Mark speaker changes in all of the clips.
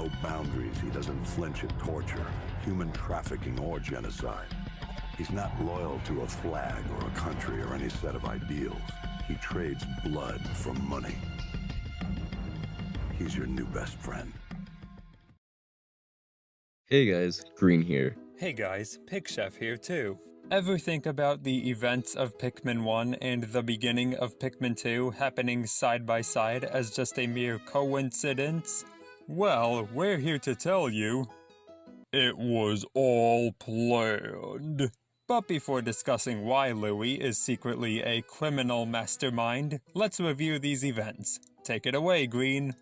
Speaker 1: no boundaries. He doesn't flinch at torture, human trafficking, or genocide. He's not loyal to a flag or a country or any set of ideals. He trades blood for money. He's your new best friend.
Speaker 2: Hey guys, Green here.
Speaker 3: Hey guys, Pig Chef here too. Ever think about the events of Pikmin 1 and the beginning of Pikmin 2 happening side by side as just a mere coincidence? Well, we're here to tell you, it was all planned. But before discussing why Louie is secretly a criminal mastermind, let's review these events. Take it away, Green.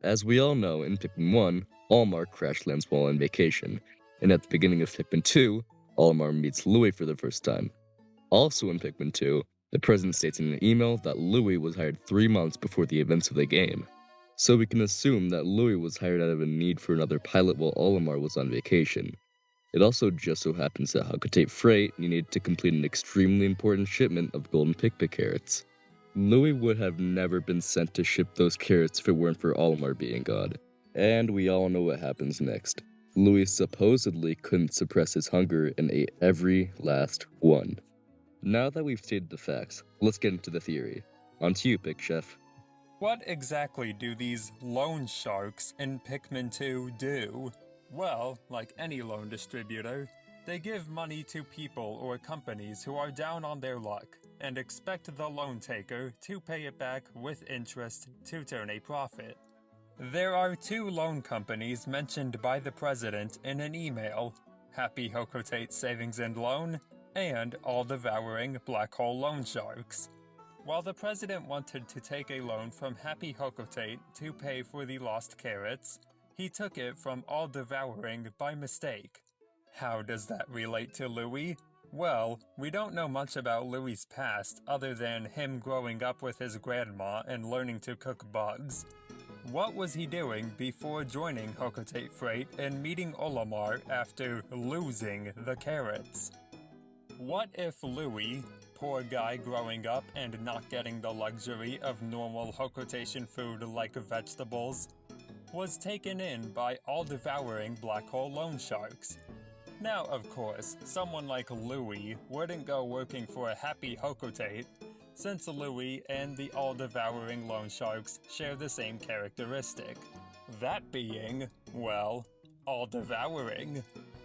Speaker 2: As we all know, in Pikmin 1, Olimar crash lands while on vacation, and at the beginning of Pikmin 2, Olimar meets Louie for the first time. Also in Pikmin 2, the president states in an email that Louie was hired 3 months before the events of the game. So we can assume that Louie was hired out of a need for another pilot while Olimar was on vacation. It also just so happens that Hocotate Freight needed to complete an extremely important shipment of golden Pikmin carrots. Louie would have never been sent to ship those carrots if it weren't for Olimar being God. And we all know what happens next. Louie supposedly couldn't suppress his hunger and ate every last one. Now that we've stated the facts, let's get into the theory. On to you, Pig Chef.
Speaker 3: What exactly do these loan sharks in Pikmin 2 do? Well, like any loan distributor, they give money to people or companies who are down on their luck and expect the loan taker to pay it back with interest to turn a profit. There are 2 loan companies mentioned by the president in an email, Happy Hocotate Savings and Loan and All-Devouring Black Hole Loan Sharks. While the president wanted to take a loan from Happy Hocotate to pay for the lost carrots, he took it from All-Devouring by mistake. How does that relate to Louie? Well, we don't know much about Louie's past other than him growing up with his grandma and learning to cook bugs. What was he doing before joining Hocotate Freight and meeting Olimar after losing the carrots? What if Louie, poor guy growing up and not getting the luxury of normal Hocotation food like vegetables, was taken in by all-devouring black hole loan sharks? Now, of course, someone like Louie wouldn't go working for a Happy Hocotate, since Louie and the all-devouring loan sharks share the same characteristic. That being, well, all-devouring.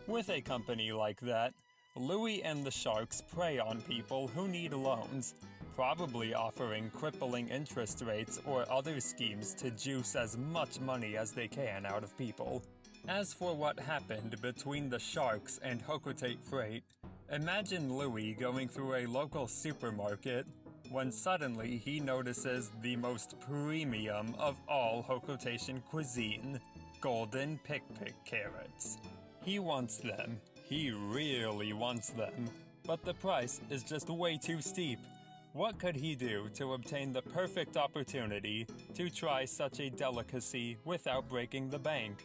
Speaker 3: With a company like that, Louie and the sharks prey on people who need loans, probably offering crippling interest rates or other schemes to juice as much money as they can out of people. As for what happened between the sharks and Hocotate Freight, imagine Louie going through a local supermarket when suddenly he notices the most premium of all Hocotation cuisine, golden Pick carrots. He wants them. He really wants them. But the price is just way too steep. What could he do to obtain the perfect opportunity to try such a delicacy without breaking the bank?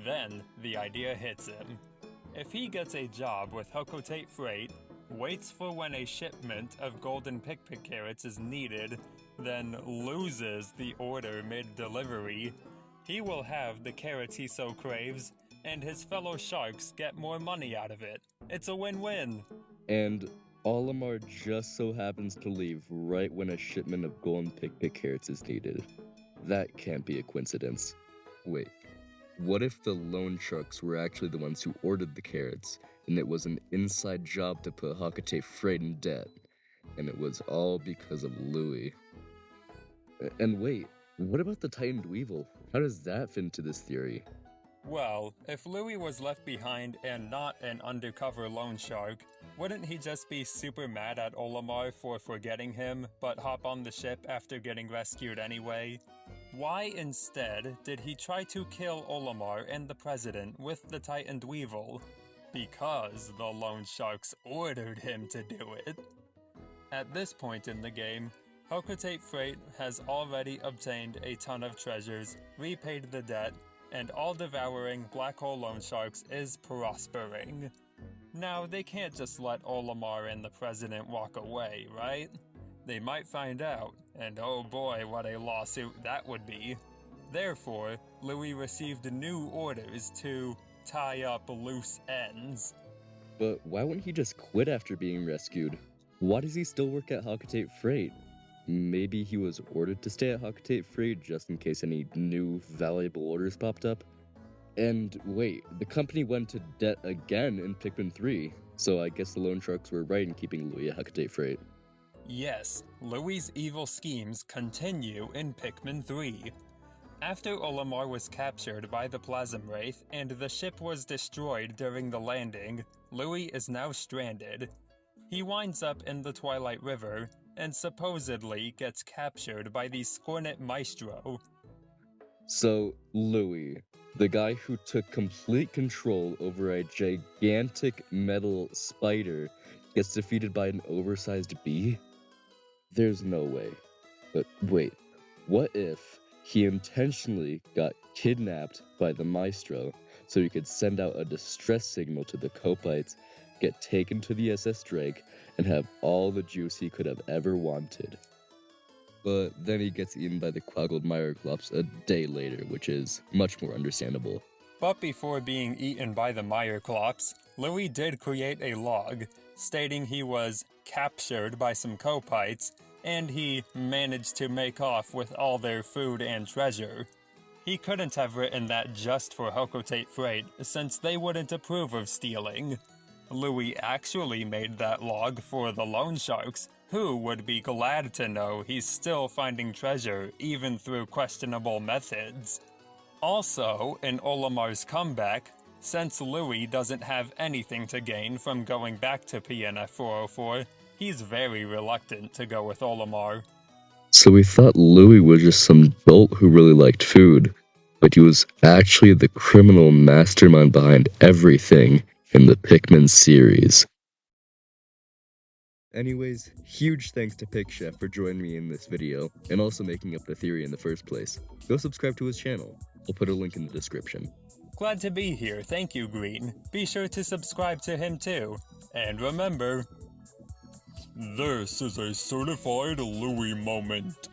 Speaker 3: Then the idea hits him. If he gets a job with Hocotate Freight, waits for when a shipment of golden Pick carrots is needed, then loses the order mid-delivery, he will have the carrots he so craves, and his fellow sharks get more money out of it. It's a win-win.
Speaker 2: And Olimar just so happens to leave right when a shipment of golden Pick carrots is needed. That can't be a coincidence. Wait, what if the loan sharks were actually the ones who ordered the carrots, and it was an inside job to put Hocotate Freight in debt, and it was all because of Louie? And wait, what about the Titan Dweevil? How does that fit into this theory?
Speaker 3: Well, if Louie was left behind and not an undercover loan shark, wouldn't he just be super mad at Olimar for forgetting him, but hop on the ship after getting rescued anyway? Why instead did he try to kill Olimar and the president with the Titan Dweevil? Because the loan sharks ordered him to do it. At this point in the game, Hocotate Freight has already obtained a ton of treasures, repaid the debt, and all-devouring black hole loan sharks is prospering. Now, they can't just let Olimar and the president walk away, right? They might find out, and oh boy, what a lawsuit that would be. Therefore, Louie received new orders to tie up loose ends.
Speaker 2: But why wouldn't he just quit after being rescued? Why does he still work at Hawkatate Freight? Maybe he was ordered to stay at Hawkatate Freight just in case any new valuable orders popped up? And wait, the company went to debt again in Pikmin 3, so I guess the loan sharks were right in keeping Louie at Hawkatate Freight.
Speaker 3: Yes, Louie's evil schemes continue in Pikmin 3. After Olimar was captured by the Plasm Wraith and the ship was destroyed during the landing, Louie is now stranded. He winds up in the Twilight River and supposedly gets captured by the Scornet Maestro.
Speaker 2: So, Louie, the guy who took complete control over a gigantic metal spider, gets defeated by an oversized bee? There's no way. But wait, what if he intentionally got kidnapped by the Maestro so he could send out a distress signal to the Copites, get taken to the SS Drake, and have all the juice he could have ever wanted? But then he gets eaten by the Quaggled Myroclops a day later, which is much more understandable.
Speaker 3: But before being eaten by the Myroclops, Louie did create a log, stating he was captured by some Copites, and he managed to make off with all their food and treasure. He couldn't have written that just for Hawkatate Freight, since they wouldn't approve of stealing. Louie actually made that log for the loan sharks, who would be glad to know he's still finding treasure even through questionable methods. Also, in Olimar's comeback, since Louie doesn't have anything to gain from going back to PNF 404, he's very reluctant to go with Olimar.
Speaker 2: So we thought Louie was just some dolt who really liked food, but he was actually the criminal mastermind behind everything in the Pikmin series. Anyways, huge thanks to PikChef for joining me in this video, and also making up the theory in the first place. Go subscribe to his channel. I'll put a link in the description.
Speaker 3: Glad to be here, thank you, Green. Be sure to subscribe to him too. And remember, this is a certified Louie moment.